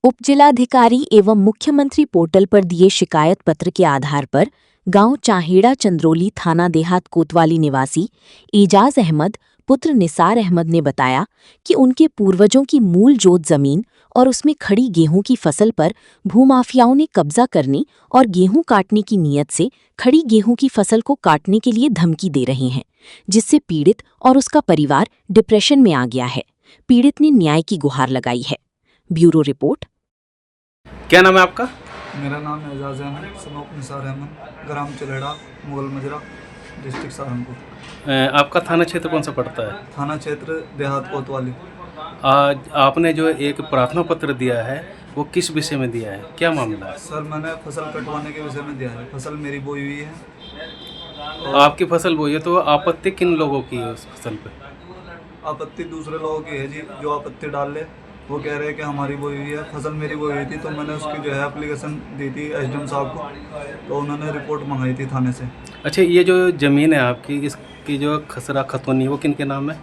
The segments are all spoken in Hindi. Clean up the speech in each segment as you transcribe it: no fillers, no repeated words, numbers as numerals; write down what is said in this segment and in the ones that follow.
उपजिलाधिकारी एवं मुख्यमंत्री पोर्टल पर दिए शिकायत पत्र के आधार पर गांव चाहेड़ा चंद्रोली थाना देहात कोतवाली निवासी एजाज अहमद पुत्र निसार अहमद ने बताया कि उनके पूर्वजों की मूल जोत जमीन और उसमें खड़ी गेहूं की फसल पर भूमाफियाओं ने कब्जा करने और गेहूं काटने की नीयत से खड़ी गेहूं की फसल को काटने के लिए धमकी दे रहे हैं, जिससे पीड़ित और उसका परिवार डिप्रेशन में आ गया है। पीड़ित ने न्याय की गुहार लगाई है। Bureau report. क्या नाम है आपका? मेरा नाम एजाज अहमद सनोक निसार अहमद, ग्राम चलेड़ा, मुगल मजरा, डिस्ट्रिक्ट सहारनपुर। आपका थाना क्षेत्र कौन सा पड़ता है? थाना क्षेत्र देहात कोतवाली। आज आपने जो एक प्रार्थना पत्र दिया है वो किस विषय में दिया है, क्या मामला है? सर, मैंने फसल कटवाने के विषय में दिया है। फसल मेरी बोई हुई है। आपकी फसल बोई है तो आपत्ति किन लोगों की है उस फसल पे? आपत्ति दूसरे लोगों की है जी, जो आपत्ति डाल ले। वो कह रहे हैं कि हमारी बोई हुई है, फसल मेरी बोई हुई थी। तो मैंने उसकी जो है एप्लीकेशन दी थी एसडीएम साहब को, तो उन्होंने रिपोर्ट मंगाई थी थाने से। अच्छा, ये जो ज़मीन है आपकी, इसकी जो खसरा खतौनी वो किन के नाम है?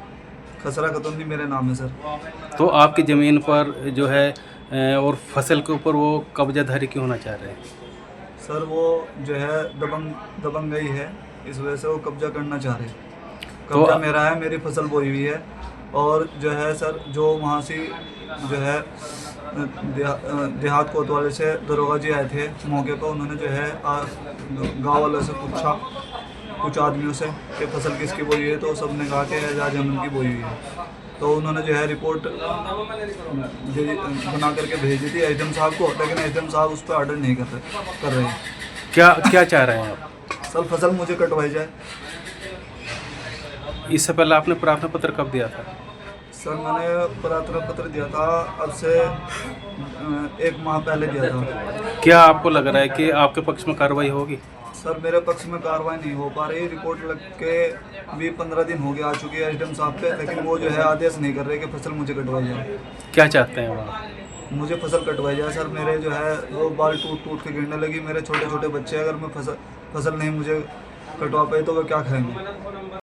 खसरा खतौनी मेरे नाम है सर। तो आपकी ज़मीन पर जो है और फसल के ऊपर वो कब्जाधारी क्यों होना चाह रहे हैं? सर, वो जो है दबंग गई है, इस वजह से वो कब्जा करना चाह रहे हैं। कब्जा मेरा है, मेरी फसल बोई हुई है। और जो है सर, जो वहाँ से जो है देहात कोतवाली से दरोगा जी आए थे मौके पर। उन्होंने जो है गांव वालों से पूछा, कुछ आदमियों से, कि फसल किसकी बोई हुई है, तो सब ने कहा कि एजाज अहमद की बोई हुई है। तो उन्होंने जो है रिपोर्ट बना करके भेज दी थी एसडीएम साहब को, लेकिन एसडीएम साहब उस पर ऑर्डर नहीं कर रहे हैं। क्या चाह रहे हैं आप? सर, फसल मुझे कटवाई जाए। इससे पहले आपने प्रार्थना पत्र कब दिया था? सर, मैंने प्रार्थना पत्र दिया था अब से 1 माह पहले दिया था। क्या आपको लग रहा है कि आपके पक्ष में कार्रवाई होगी? सर, मेरे पक्ष में कार्रवाई नहीं हो पा रही। रिपोर्ट लग के भी 15 दिन हो गए आ चुकी है एसडीएम साहब पे, लेकिन वो जो है आदेश नहीं कर रहे कि फसल मुझे कटवाई जाए। क्या चाहते हैं आप? मुझे फसल कटवाई जाए सर। मेरे जो है वो बाल टूट के गिरने लगी। मेरे छोटे छोटे बच्चे, अगर मैं फसल नहीं मुझे कटवा पाई तो वो क्या खाएंगे?